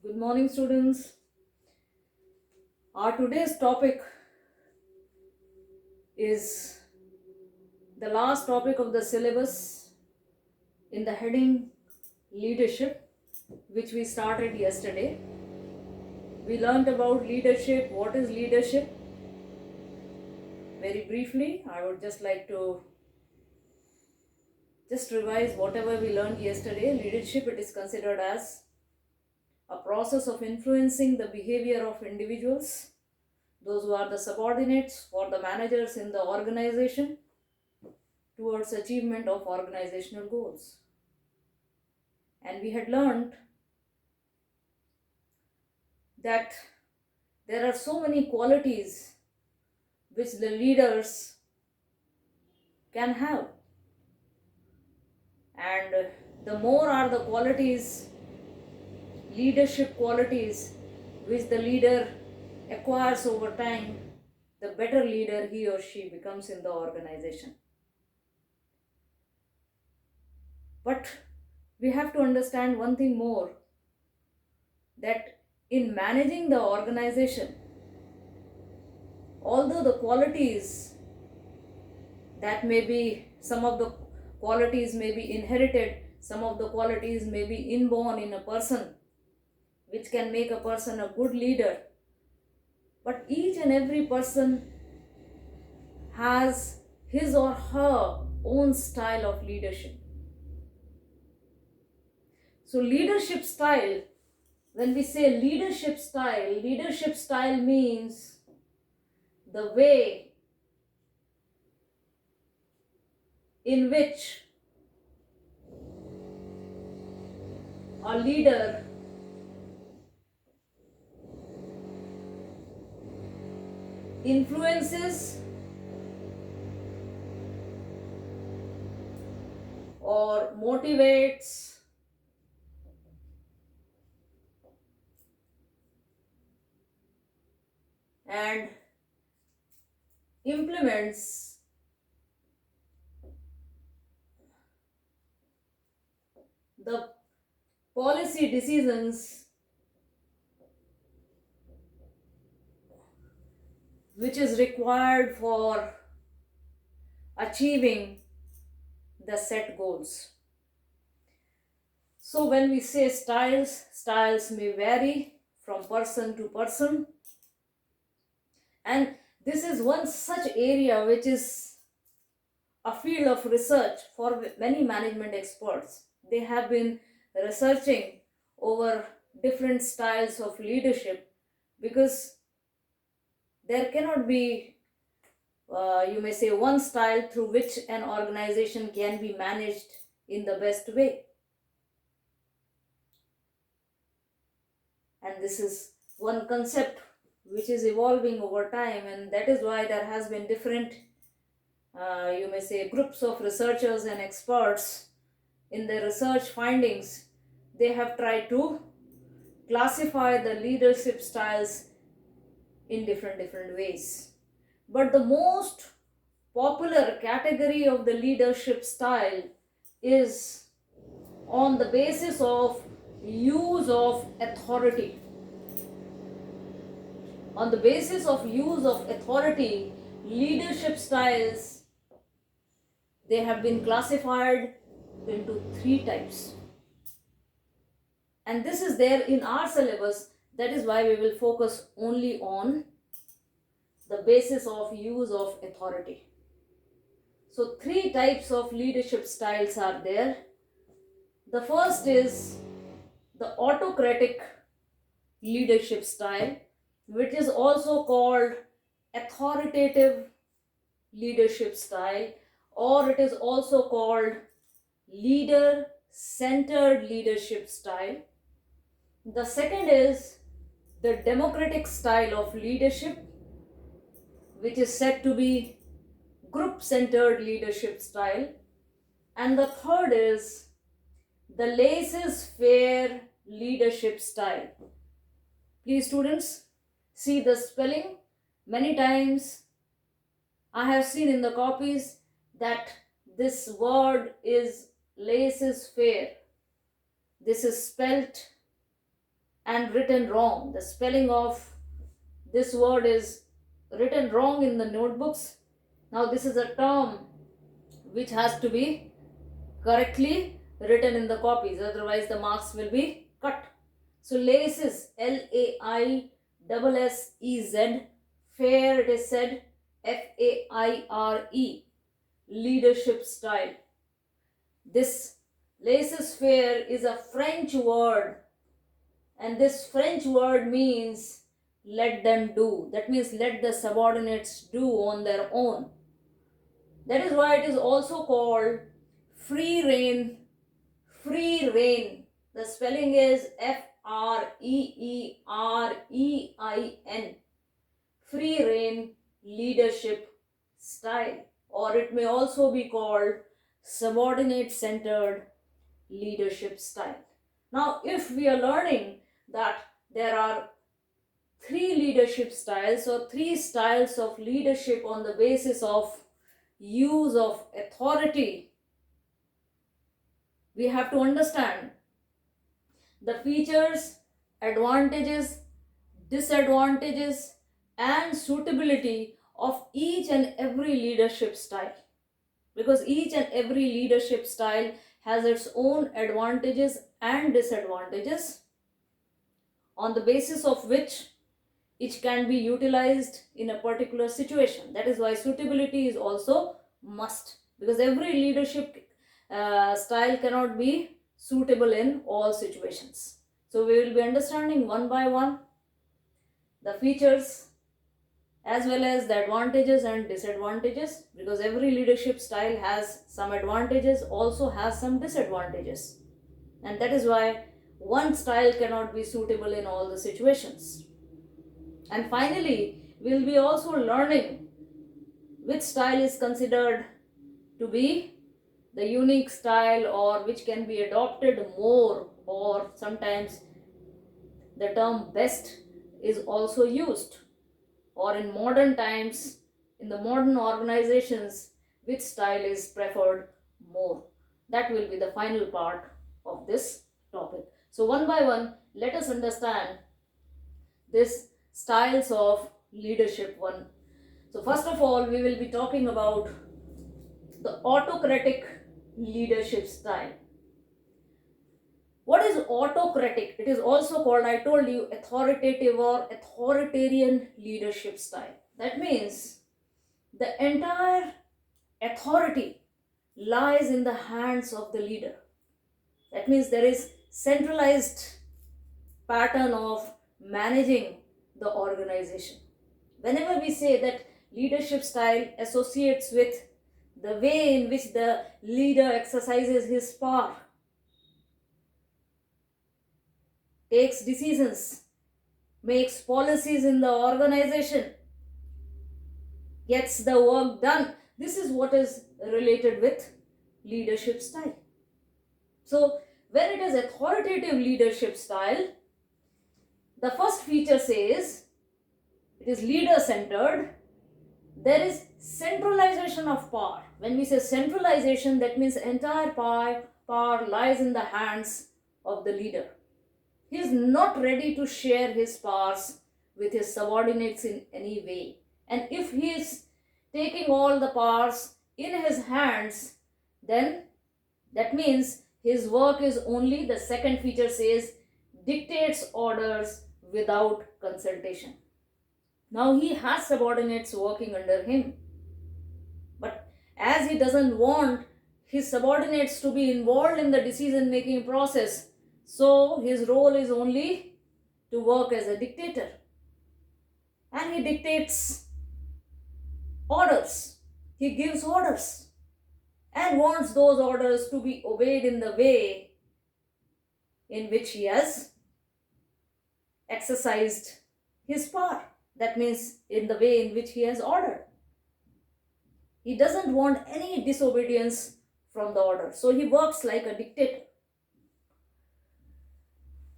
Good morning, students. Our today's topic is the last topic of the syllabus in the heading leadership, which we started yesterday. We learned about leadership. What is leadership? Very briefly, I would just like to just revise whatever we learned yesterday. Leadership, it is considered as a process of influencing the behavior of individuals, those who are the subordinates or the managers in the organization, towards achievement of organizational goals. And we had learned that there are so many qualities which the leaders can have, and the more are the qualities, leadership qualities, which the leader acquires over time, the better leader he or she becomes in the organization. But we have to understand one thing more, that in managing the organization, although the qualities that may be, some of the qualities may be inherited, some of the qualities may be inborn in a person, which can make a person a good leader, but each and every person has his or her own style of leadership. So leadership style, when we say leadership style means the way in which a leader influences or motivates and implements the policy decisions which is required for achieving the set goals. So when we say styles may vary from person to person, and this is one such area which is a field of research for many management experts. They have been researching over different styles of leadership, because there cannot be, you may say, one style through which an organization can be managed in the best way. And this is one concept which is evolving over time, and that is why there has been different, you may say, groups of researchers and experts. In their research findings, they have tried to classify the leadership styles in different ways. But the most popular category of the leadership style is on the basis of use of authority. On the basis of use of authority, leadership styles, they have been classified into 3 types. And this is there in our syllabus. That is why we will focus only on the basis of use of authority. So 3 types of leadership styles are there. The first is the autocratic leadership style, which is also called authoritative leadership style, or it is also called leader-centered leadership style. The second is the democratic style of leadership, which is said to be group-centered leadership style. And the third is the laissez-faire leadership style. Please, students, see the spelling. Many times I have seen in the copies that this word is laissez-faire. This is spelt and written wrong. The spelling of this word is written wrong in the notebooks. Now, this is a term which has to be correctly written in the copies, otherwise, the marks will be cut. So, laces, Laissez, fair, it is said, Faire, leadership style. This laissez faire is a French word, and this French word means let them do. That means let the subordinates do on their own. That is why it is also called free rein. Free rein. The spelling is Freerein. Free rein leadership style, or it may also be called subordinate centered leadership style. Now, if we are learning that there are three leadership styles or three styles of leadership on the basis of use of authority, we have to understand the features, advantages, disadvantages, and suitability of each and every leadership style, because each and every leadership style has its own advantages and disadvantages, on the basis of which it can be utilized in a particular situation. That is why suitability is also must, because every leadership style cannot be suitable in all situations. So we will be understanding one by one the features as well as the advantages and disadvantages, because every leadership style has some advantages, also has some disadvantages, and that is why one style cannot be suitable in all the situations. And finally, we'll be also learning which style is considered to be the unique style, or which can be adopted more, or sometimes the term best is also used, or in modern times, in the modern organizations, which style is preferred more. That will be the final part of this topic. So one by one, let us understand this styles of leadership one. So first of all, we will be talking about the autocratic leadership style. What is autocratic? It is also called, I told you, authoritative or authoritarian leadership style. That means the entire authority lies in the hands of the leader. That means there is centralized pattern of managing the organization. Whenever we say that leadership style associates with the way in which the leader exercises his power, takes decisions, makes policies in the organization, gets the work done, this is what is related with leadership style. So when it is authoritative leadership style, the first feature says it is leader centered. There is centralization of power. When we say centralization, that means entire power lies in the hands of the leader. He is not ready to share his powers with his subordinates in any way. And if he is taking all the powers in his hands, then that means his work is only, the second feature says, dictates orders without consultation. Now he has subordinates working under him, but as he doesn't want his subordinates to be involved in the decision making process, so his role is only to work as a dictator, and he dictates orders, he gives orders and wants those orders to be obeyed in the way in which he has exercised his power. That means in the way in which he has ordered. He doesn't want any disobedience from the order, so he works like a dictator.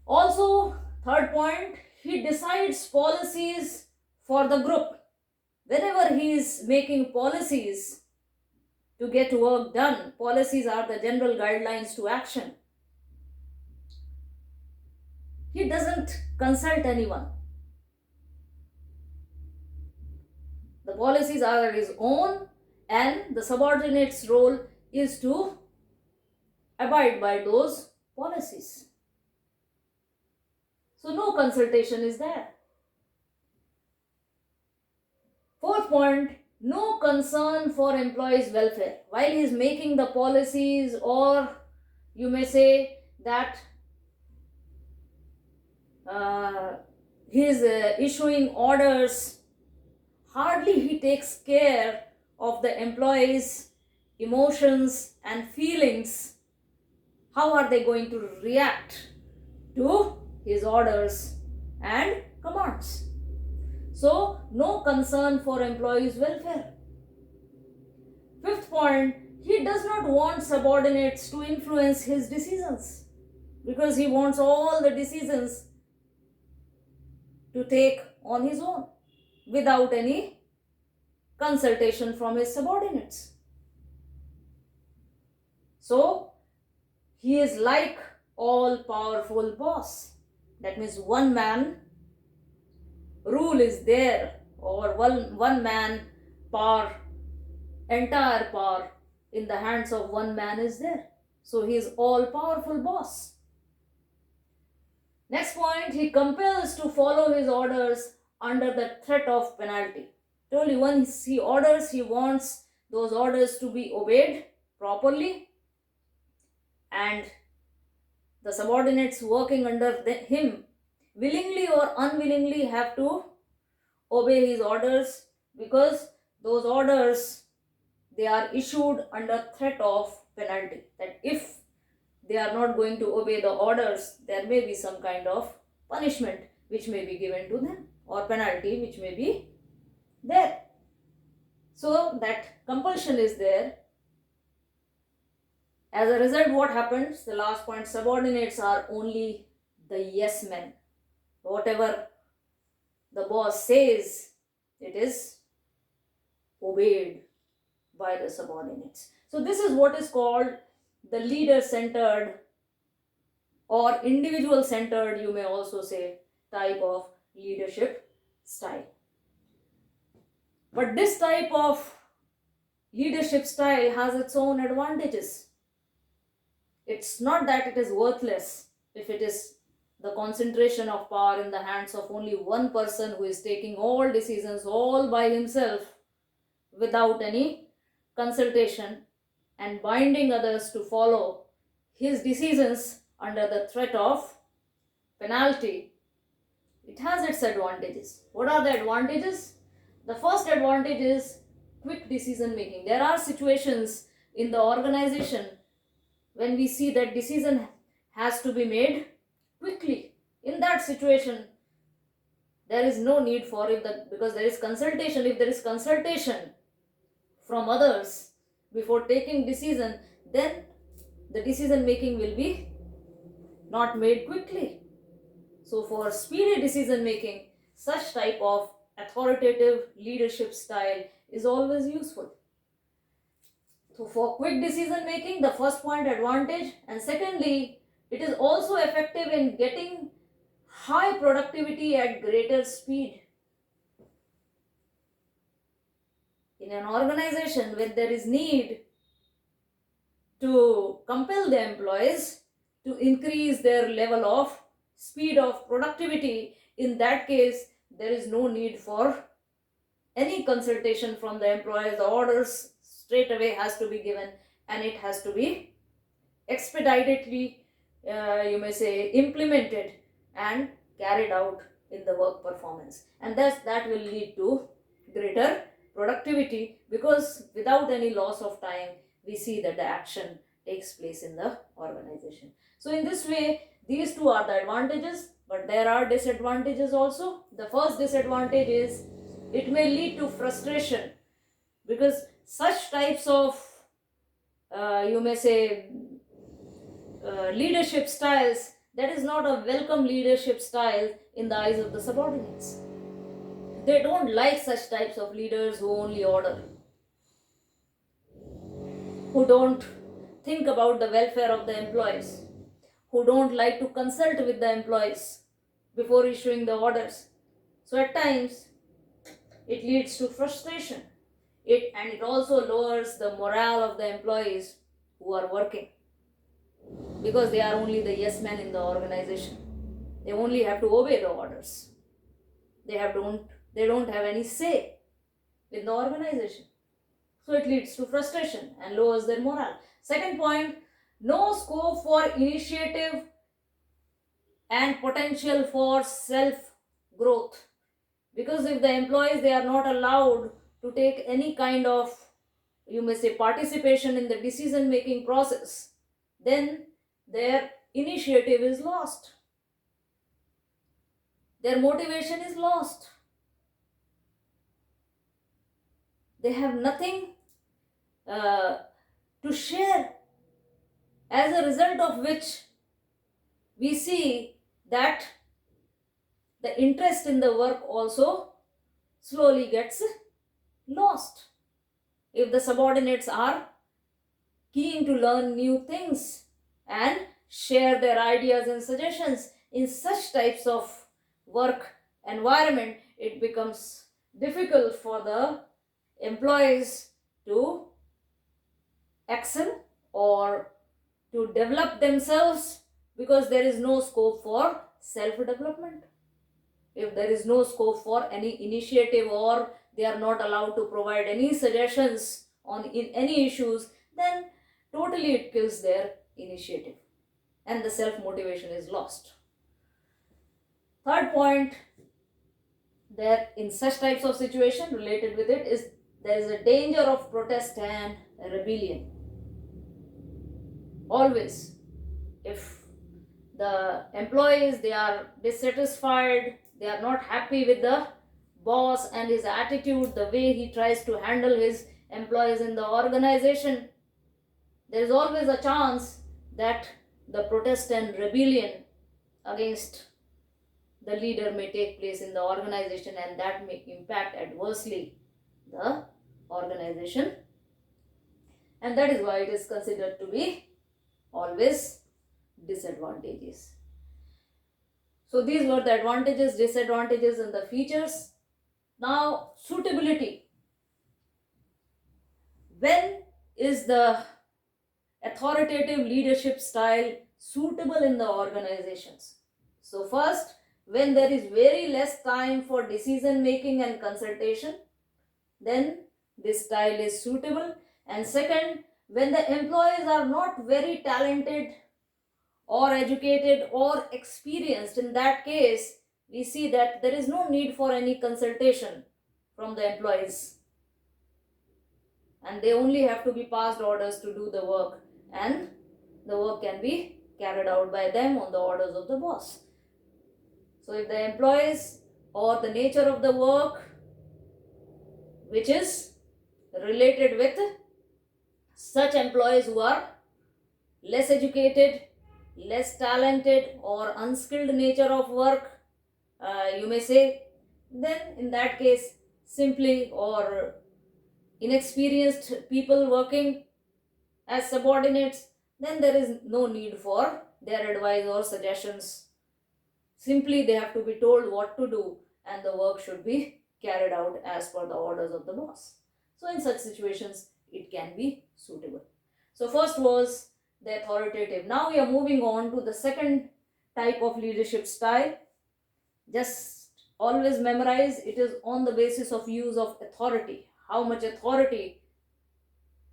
Also, third point, he decides policies for the group. Whenever he is making policies to get work done, policies are the general guidelines to action. He doesn't consult anyone. The policies are his own, and the subordinate's role is to abide by those policies. So no consultation is there. Fourth point, no concern for employees' welfare. While he is making the policies, or you may say that he is issuing orders, hardly he takes care of the employees' emotions and feelings. How are they going to react to his orders and commands? So, no concern for employees' welfare. Fifth point, he does not want subordinates to influence his decisions, because he wants all the decisions to take on his own without any consultation from his subordinates. So, he is like all powerful boss. That means one man rule is there, or one man power, entire power in the hands of one man is there. So he is all powerful boss. Next point, he compels to follow his orders under the threat of penalty. Told you, once he orders, he wants those orders to be obeyed properly, and the subordinates working under him willingly or unwillingly have to obey his orders, because those orders, they are issued under threat of penalty. That if they are not going to obey the orders, there may be some kind of punishment which may be given to them, or penalty which may be there. So that compulsion is there. As a result, what happens? The last point, subordinates are only the yes men. Whatever the boss says, it is obeyed by the subordinates. So this is what is called the leader-centered, or individual-centered, you may also say, type of leadership style. But this type of leadership style has its own advantages. It's not that it is worthless if it is the concentration of power in the hands of only one person who is taking all decisions all by himself without any consultation and binding others to follow his decisions under the threat of penalty. It has its advantages. What are the advantages? The first advantage is quick decision making. There are situations in the organization when we see that decision has to be made quickly. In that situation, there is no need for it, because there is consultation. If there is consultation from others before taking decision, then the decision making will be not made quickly. So for speedy decision making, such type of authoritative leadership style is always useful. So for quick decision making, the first point, advantage. And secondly, it is also effective in getting high productivity at greater speed. In an organization where there is need to compel the employees to increase their level of speed of productivity, in that case, there is no need for any consultation from the employees. The orders straight away has to be given, and it has to be expeditedly, you may say, implemented and carried out in the work performance. And thus that will lead to greater productivity, because without any loss of time, we see that the action takes place in the organization. So in this way, these two are the advantages, but there are disadvantages also. The first disadvantage is it may lead to frustration, because such types of, you may say, leadership styles, that is not a welcome leadership style in the eyes of the subordinates. They don't like such types of leaders who only order, who don't think about the welfare of the employees, who don't like to consult with the employees before issuing the orders. So at times it leads to frustration. It also lowers the morale of the employees who are working, because they are only the yes men in the organization. They only have to obey the orders. They don't have any say in the organization. So it leads to frustration and lowers their morale. Second point, no scope for initiative and potential for self growth. Because if the employees, they are not allowed to take any kind of, you may say, participation in the decision making process, then their initiative is lost, their motivation is lost, they have nothing to share, as a result of which we see that the interest in the work also slowly gets lost. If the subordinates are keen to learn new things and share their ideas and suggestions in such types of work environment, it becomes difficult for the employees to excel or to develop themselves, because there is no scope for self development. If there is no scope for any initiative, or they are not allowed to provide any suggestions on in any issues, then totally it kills their initiative and the self motivation is lost. Third point, that in such types of situation related with it is, there is a danger of protest and rebellion. Always, if the employees, they are dissatisfied, they are not happy with the boss and his attitude, the way he tries to handle his employees in the organization, there is always a chance that the protest and rebellion against the leader may take place in the organization, and that may impact adversely the organization, and that is why it is considered to be always disadvantageous. So these were the advantages, disadvantages, and the features. Now, suitability. When is the authoritative leadership style suitable in the organizations? So first, when there is very less time for decision making and consultation, then this style is suitable. And second, when the employees are not very talented or educated or experienced, in that case we see that there is no need for any consultation from the employees, and they only have to be passed orders to do the work, and the work can be carried out by them on the orders of the boss. So if the employees or the nature of the work which is related with such employees who are less educated, less talented, or unskilled nature of work, you may say, then in that case, simply, or inexperienced people working as subordinates, then there is no need for their advice or suggestions. Simply they have to be told what to do, and the work should be carried out as per the orders of the boss. So in such situations, it can be suitable. So first was the authoritative. Now we are moving on to the second type of leadership style. Just always memorize, it is on the basis of use of authority, how much authority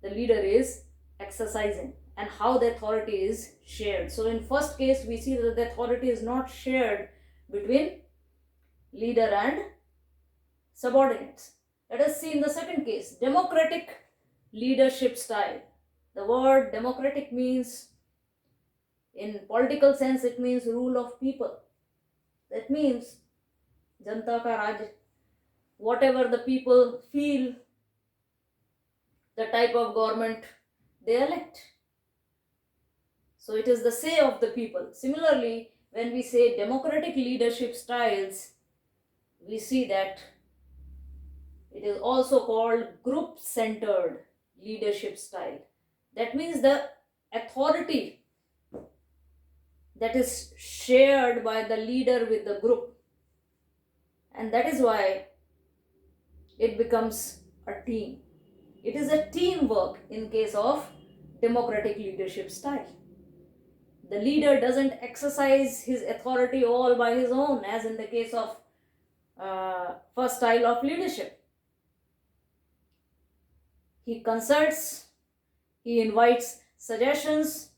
the leader is exercising and how the authority is shared. So in first case, we see that the authority is not shared between leader and subordinates. Let us see in the second case, democratic leadership style. The word democratic means, in political sense, it means rule of people. That means Janta ka Raj, whatever the people feel, the type of government they elect. So it is the say of the people. Similarly, when we say democratic leadership styles, we see that it is also called group-centered leadership style. That means the authority that is shared by the leader with the group. And that is why it becomes a team. It is a teamwork in case of democratic leadership style. The leader doesn't exercise his authority all by his own, as in the case of first style of leadership. He consults, he invites suggestions,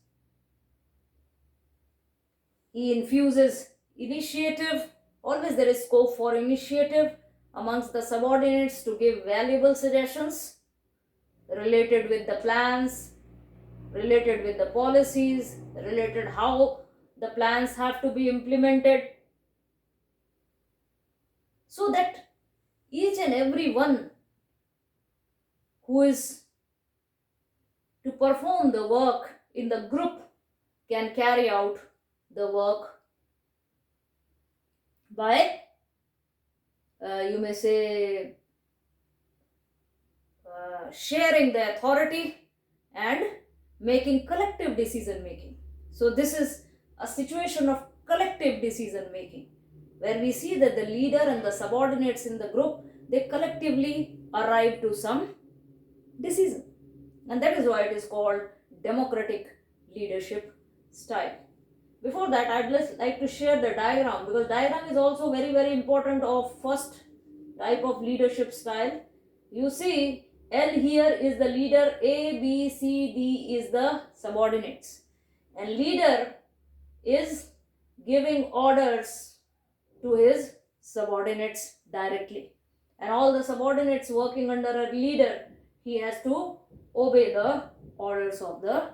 he infuses initiative. Always there is scope for initiative amongst the subordinates to give valuable suggestions related with the plans, related with the policies, related how the plans have to be implemented, so that each and every one who is to perform the work in the group can carry out the work by, you may say, sharing the authority and making collective decision making. So this is a situation of collective decision making, where we see that the leader and the subordinates in the group, they collectively arrive to some decision. And that is why it is called democratic leadership style. Before that, I'd just like to share the diagram, because diagram is also very, very important of first type of leadership style. You see, L here is the leader, A, B, C, D is the subordinates. And leader is giving orders to his subordinates directly. And all the subordinates working under a leader, he has to obey the orders of the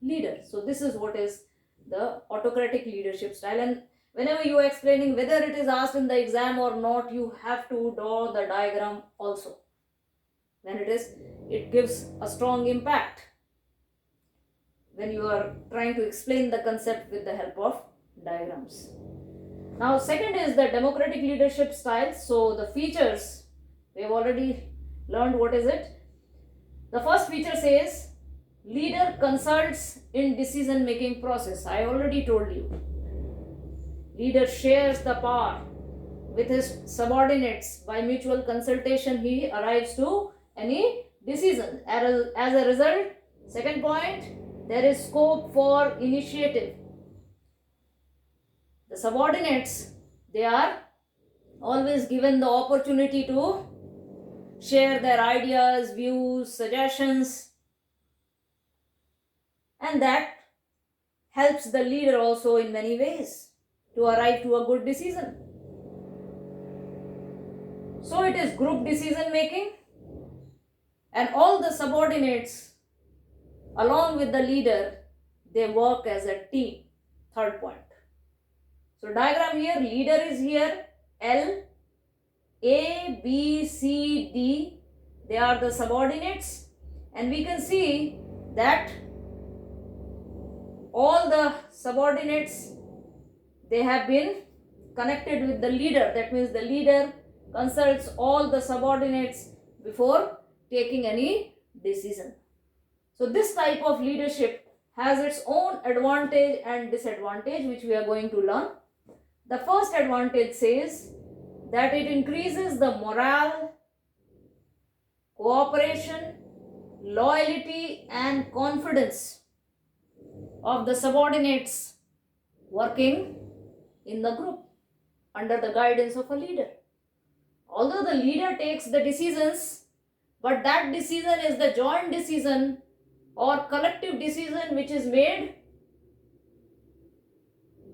leader. So this is what is the autocratic leadership style. And whenever you are explaining, whether it is asked in the exam or not, you have to draw the diagram also. When it gives a strong impact when you are trying to explain the concept with the help of diagrams. Now, second is the democratic leadership style. So the features, we have already learned what is it. The first feature says leader consults in decision making process. I already told you. Leader shares the power with his subordinates. By mutual consultation, he arrives to any decision. As a result, second point, there is scope for initiative. The subordinates, they are always given the opportunity to share their ideas, views, suggestions, and that helps the leader also in many ways to arrive to a good decision. So it is group decision making, and all the subordinates along with the leader, they work as a team. Third point. So diagram here, leader is here, L, A, B, C, D, they are the subordinates, and we can see that all the subordinates, they have been connected with the leader. That means the leader consults all the subordinates before taking any decision. So this type of leadership has its own advantage and disadvantage, which we are going to learn. The first advantage says that it increases the morale, cooperation, loyalty and confidence of the subordinates working in the group under the guidance of a leader. Although the leader takes the decisions, but that decision is the joint decision or collective decision which is made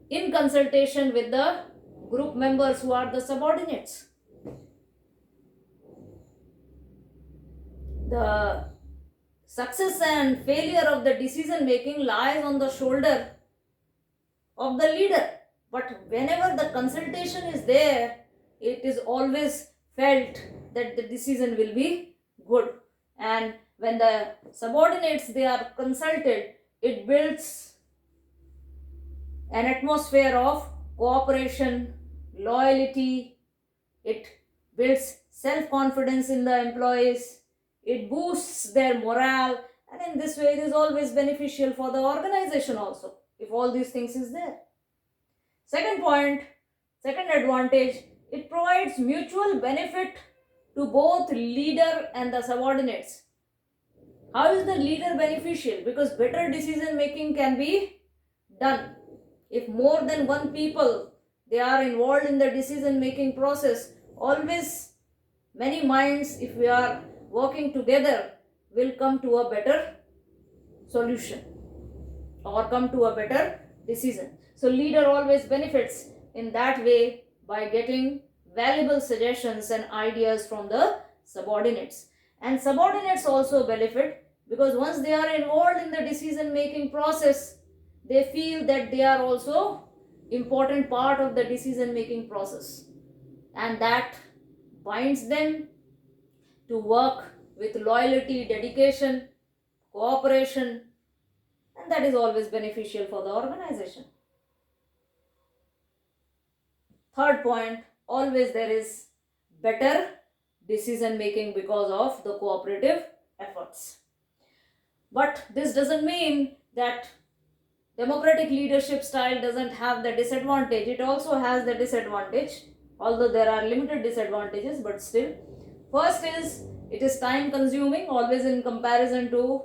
in consultation with the group members who are the subordinates. The success and failure of the decision making lies on the shoulder of the leader. But whenever the consultation is there, it is always felt that the decision will be good. And when the subordinates, they are consulted, it builds an atmosphere of cooperation, loyalty, it builds self-confidence in the employees, it boosts their morale, and in this way it is always beneficial for the organization also. if all these things is there. Second point, second advantage, it provides mutual benefit to both leader and the subordinates. How is the leader beneficial? Because better decision making can be done. If more than one people they are involved in the decision making process, always many minds, if we are working together, will come to a better solution or come to a better decision. So leader always benefits in that way by getting valuable suggestions and ideas from the subordinates. And subordinates also benefit because once they are involved in the decision making process, they feel that they are also important part of the decision making process, and that binds them to work with loyalty, dedication, cooperation, and that is always beneficial for the organization. Third point, always there is better decision making because of the cooperative efforts. But this doesn't mean that democratic leadership style doesn't have the disadvantage. It also has the disadvantage, although there are limited disadvantages, but still. First is, it is time consuming, always in comparison to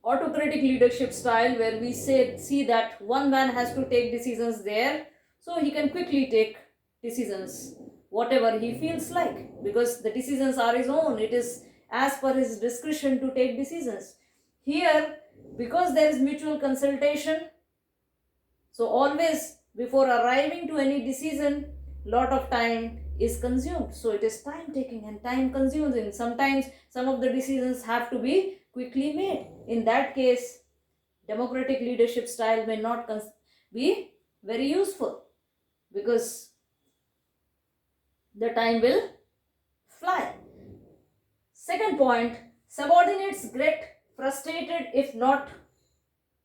autocratic leadership style, where we see that one man has to take decisions there, so he can quickly take decisions whatever he feels like, because the decisions are his own. It is as per his discretion to take decisions. Here, because there is mutual consultation, so always before arriving to any decision, lot of time is consumed. So it is time taking and time consuming. Sometimes some of the decisions have to be quickly made. In that case, democratic leadership style may not be very useful, because the time will fly. Second point, subordinates get frustrated if not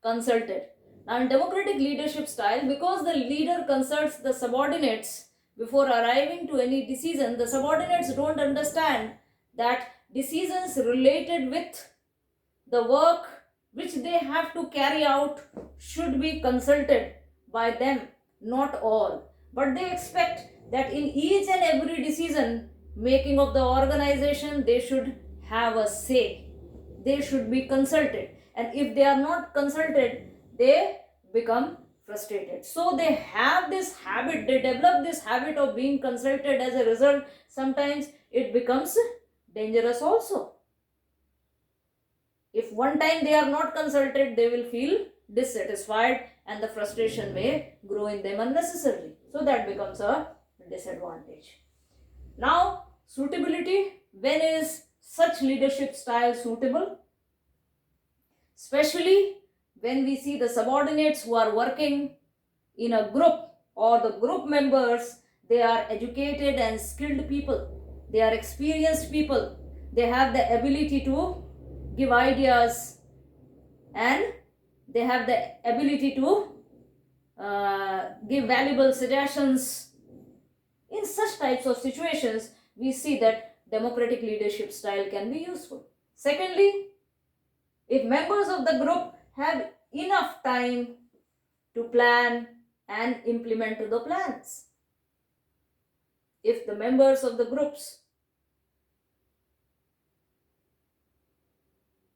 consulted. Now in democratic leadership style, because the leader consults the subordinates before arriving to any decision, the subordinates don't understand that decisions related with the work which they have to carry out should be consulted by them, not all. But they expect that in each and every decision making of the organization, they should have a say. They should be consulted. And if they are not consulted, they become frustrated. So they have this habit, they develop this habit of being consulted. As a result, sometimes it becomes dangerous also. If one time they are not consulted, they will feel dissatisfied and the frustration may grow in them unnecessarily. So that becomes a disadvantage. Now, suitability. When is such leadership style suitable? Especially when we see the subordinates who are working in a group, or the group members, they are educated and skilled people. They are experienced people. They have the ability to give ideas, and they have the ability to give valuable suggestions. In such types of situations, we see that democratic leadership style can be useful. Secondly, if members of the group have enough time to plan and implement the plans. If the members of the groups,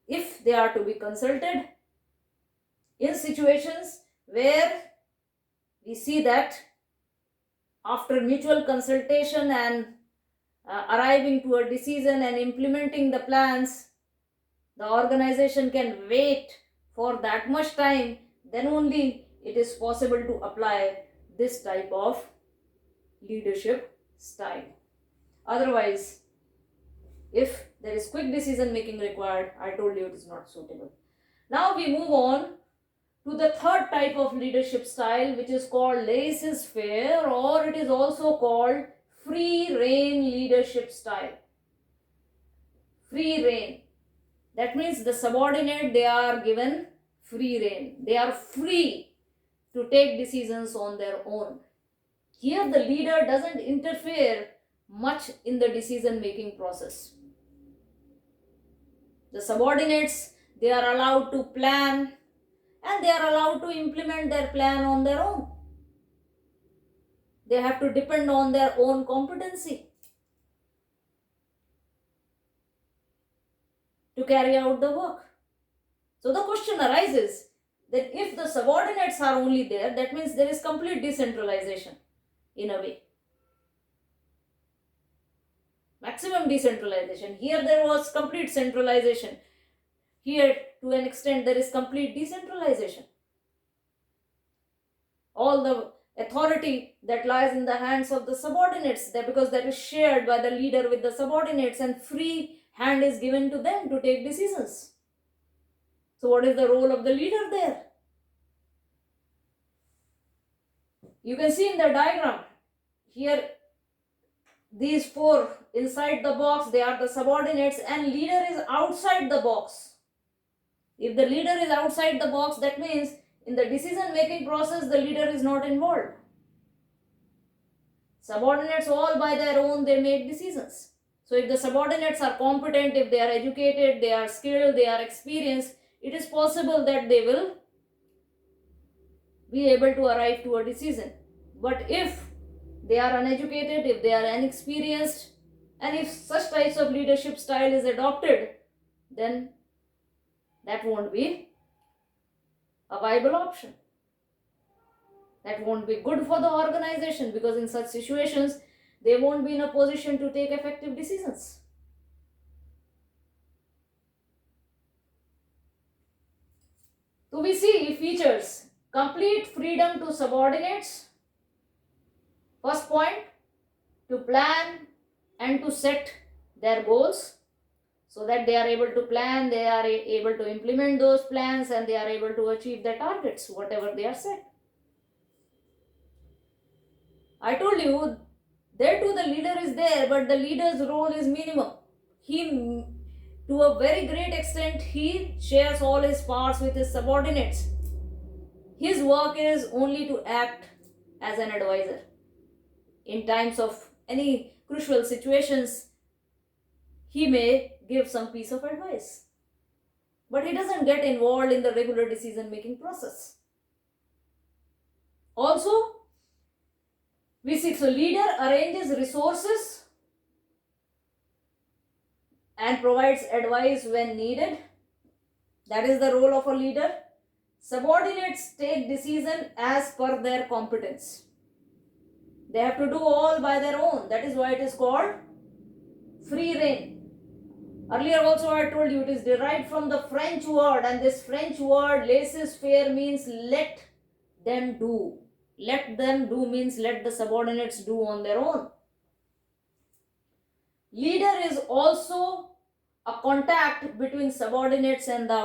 if they are to be consulted in situations where we see that after mutual consultation and arriving to a decision and implementing the plans, the organization can wait for that much time, then only it is possible to apply this type of leadership style. Otherwise, if there is quick decision making required, I told you it is not suitable. Now we move on to the third type of leadership style, which is called laissez-faire, or it is also called free rein leadership style. Free rein. That means the subordinate, they are given free rein. They are free to take decisions on their own. Here the leader doesn't interfere much in the decision making process. The subordinates, they are allowed to plan, and they are allowed to implement their plan on their own. They have to depend on their own competency to carry out the work. So the question arises that if the subordinates are only there, that means there is complete decentralization in a way. Maximum decentralization. Here there was complete centralization. Here, to an extent, there is complete decentralization. All the authority that lies in the hands of the subordinates, because that is shared by the leader with the subordinates, and free hand is given to them to take decisions. So what is the role of the leader there? You can see in the diagram here, these four inside the box, they are the subordinates, and leader is outside the box. If the leader is outside the box, that means in the decision making process the leader is not involved. Subordinates all by their own, they make decisions. So if the subordinates are competent, if they are educated, they are skilled, they are experienced, it is possible that they will be able to arrive to a decision. But if they are uneducated, if they are inexperienced, and if such types of leadership style is adopted, then that won't be a viable option. That won't be good for the organization, because in such situations, they won't be in a position to take effective decisions. So we see features: complete freedom to subordinates. First point, to plan and to set their goals, so that they are able to plan, they are able to implement those plans, and they are able to achieve their targets, whatever they are set. I told you, there too the leader is there, but the leader's role is minimum. He, to a very great extent, he shares all his parts with his subordinates. His work is only to act as an advisor. In times of any crucial situations, he may give some piece of advice, but he doesn't get involved in the regular decision making process. Also, we see, so leader arranges resources and provides advice when needed. That is the role of a leader. Subordinates take decision as per their competence. They have to do all by their own. That is why it is called free rein. Earlier also I told you, it is derived from the French word, and this French word laissez-faire means let them do. Let them do means let the subordinates do on their own. Leader is also a contact between subordinates and the